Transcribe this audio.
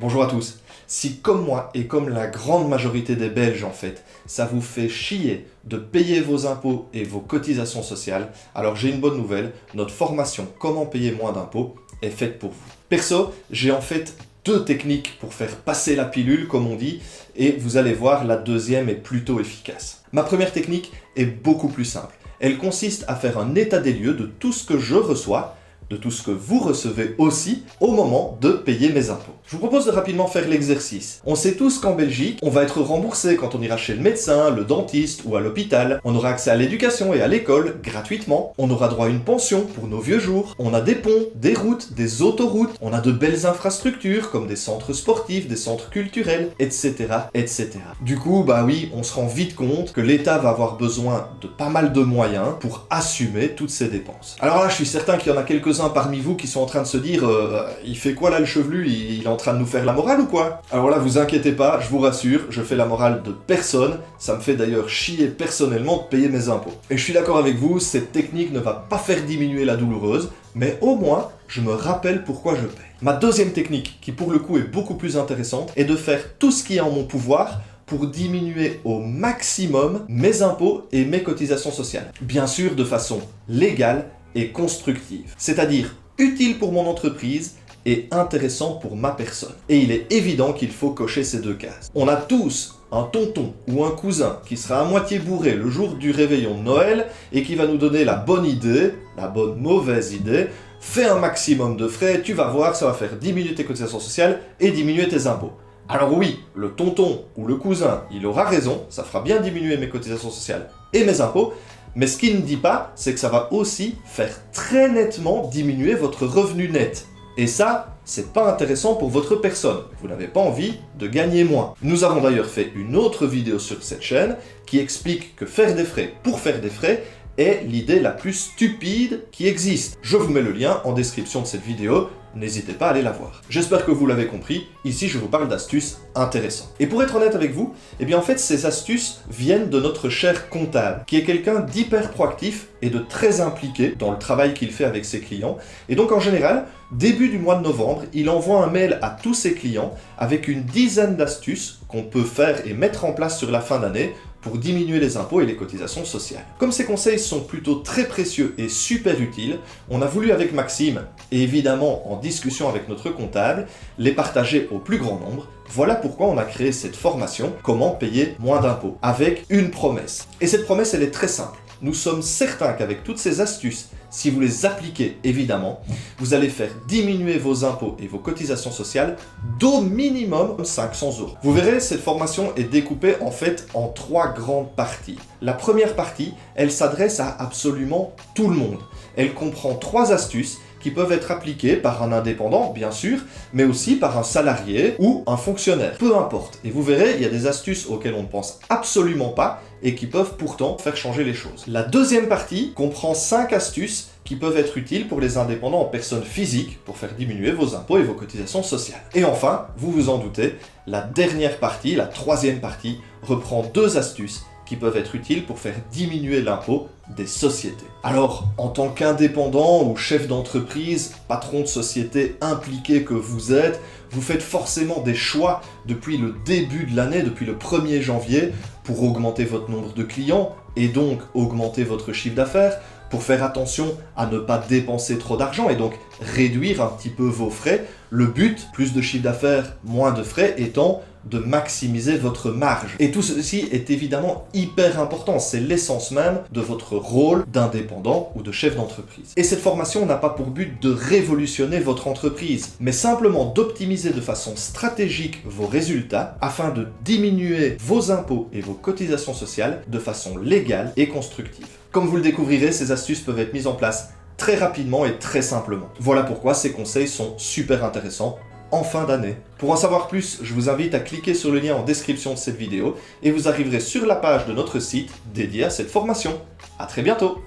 Bonjour à tous. Si comme moi et comme la grande majorité des Belges en fait, ça vous fait chier de payer vos impôts et vos cotisations sociales, alors j'ai une bonne nouvelle, notre formation Comment payer moins d'impôts est faite pour vous. Perso, j'ai en fait deux techniques pour faire passer la pilule comme on dit, et vous allez voir, la deuxième est plutôt efficace. Ma première technique est beaucoup plus simple. Elle consiste à faire un état des lieux de tout ce que je reçois, de tout ce que vous recevez aussi au moment de payer mes impôts. Je vous propose de rapidement faire l'exercice. On sait tous qu'en Belgique, on va être remboursé quand on ira chez le médecin, le dentiste ou à l'hôpital. On aura accès à l'éducation et à l'école gratuitement. On aura droit à une pension pour nos vieux jours. On a des ponts, des routes, des autoroutes. On a de belles infrastructures comme des centres sportifs, des centres culturels, etc., etc. Du coup, bah oui, on se rend vite compte que l'État va avoir besoin de pas mal de moyens pour assumer toutes ces dépenses. Alors là, je suis certain qu'il y en a quelques-uns parmi vous qui sont en train de se dire il fait quoi là le chevelu, il est en train de nous faire la morale ou quoi? Alors là, vous inquiétez pas, je vous rassure, je fais la morale de personne, ça me fait d'ailleurs chier personnellement de payer mes impôts. Et je suis d'accord avec vous, cette technique ne va pas faire diminuer la douloureuse, mais au moins, je me rappelle pourquoi je paye. Ma deuxième technique, qui pour le coup est beaucoup plus intéressante, est de faire tout ce qui est en mon pouvoir pour diminuer au maximum mes impôts et mes cotisations sociales. Bien sûr, de façon légale et constructive, c'est-à-dire utile pour mon entreprise et intéressant pour ma personne. Et il est évident qu'il faut cocher ces deux cases. On a tous un tonton ou un cousin qui sera à moitié bourré le jour du réveillon de Noël et qui va nous donner la bonne idée, la bonne mauvaise idée. Fais un maximum de frais, tu vas voir, ça va faire diminuer tes cotisations sociales et diminuer tes impôts. Alors oui, le tonton ou le cousin, il aura raison, ça fera bien diminuer mes cotisations sociales et mes impôts, mais ce qu'il ne dit pas, c'est que ça va aussi faire très nettement diminuer votre revenu net. Et ça, c'est pas intéressant pour votre personne. Vous n'avez pas envie de gagner moins. Nous avons d'ailleurs fait une autre vidéo sur cette chaîne qui explique que faire des frais pour faire des frais est l'idée la plus stupide qui existe. Je vous mets le lien en description de cette vidéo, n'hésitez pas à aller la voir. J'espère que vous l'avez compris, ici je vous parle d'astuces intéressantes. Et pour être honnête avec vous, eh bien en fait ces astuces viennent de notre cher comptable, qui est quelqu'un d'hyper proactif et de très impliqué dans le travail qu'il fait avec ses clients. Et donc en général, début du mois de novembre, il envoie un mail à tous ses clients avec une dizaine d'astuces qu'on peut faire et mettre en place sur la fin d'année pour diminuer les impôts et les cotisations sociales. Comme ces conseils sont plutôt très précieux et super utiles, on a voulu avec Maxime, et évidemment en discussion avec notre comptable, les partager au plus grand nombre. Voilà pourquoi on a créé cette formation « Comment payer moins d'impôts » avec une promesse. Et cette promesse, elle est très simple. Nous sommes certains qu'avec toutes ces astuces, si vous les appliquez évidemment, vous allez faire diminuer vos impôts et vos cotisations sociales d'au minimum 500 €. Vous verrez, cette formation est découpée en fait en 3 grandes parties. La première partie, elle s'adresse à absolument tout le monde. Elle comprend 3 astuces qui peuvent être appliquées par un indépendant, bien sûr, mais aussi par un salarié ou un fonctionnaire. Peu importe. Et vous verrez, il y a des astuces auxquelles on ne pense absolument pas et qui peuvent pourtant faire changer les choses. La deuxième partie comprend 5 astuces qui peuvent être utiles pour les indépendants en personne physique pour faire diminuer vos impôts et vos cotisations sociales. Et enfin, vous vous en doutez, la dernière partie, la troisième partie, reprend 2 astuces qui peuvent être utiles pour faire diminuer l'impôt des sociétés. Alors, en tant qu'indépendant ou chef d'entreprise, patron de société impliqué que vous êtes, vous faites forcément des choix depuis le début de l'année, depuis le 1er janvier, pour augmenter votre nombre de clients et donc augmenter votre chiffre d'affaires, pour faire attention à ne pas dépenser trop d'argent et donc réduire un petit peu vos frais. Le but, plus de chiffre d'affaires, moins de frais, étant de maximiser votre marge. Et tout ceci est évidemment hyper important, c'est l'essence même de votre rôle d'indépendant ou de chef d'entreprise. Et cette formation n'a pas pour but de révolutionner votre entreprise, mais simplement d'optimiser de façon stratégique vos résultats afin de diminuer vos impôts et vos cotisations sociales de façon légale et constructive. Comme vous le découvrirez, ces astuces peuvent être mises en place très rapidement et très simplement. Voilà pourquoi ces conseils sont super intéressants en fin d'année. Pour en savoir plus, je vous invite à cliquer sur le lien en description de cette vidéo et vous arriverez sur la page de notre site dédiée à cette formation. À très bientôt!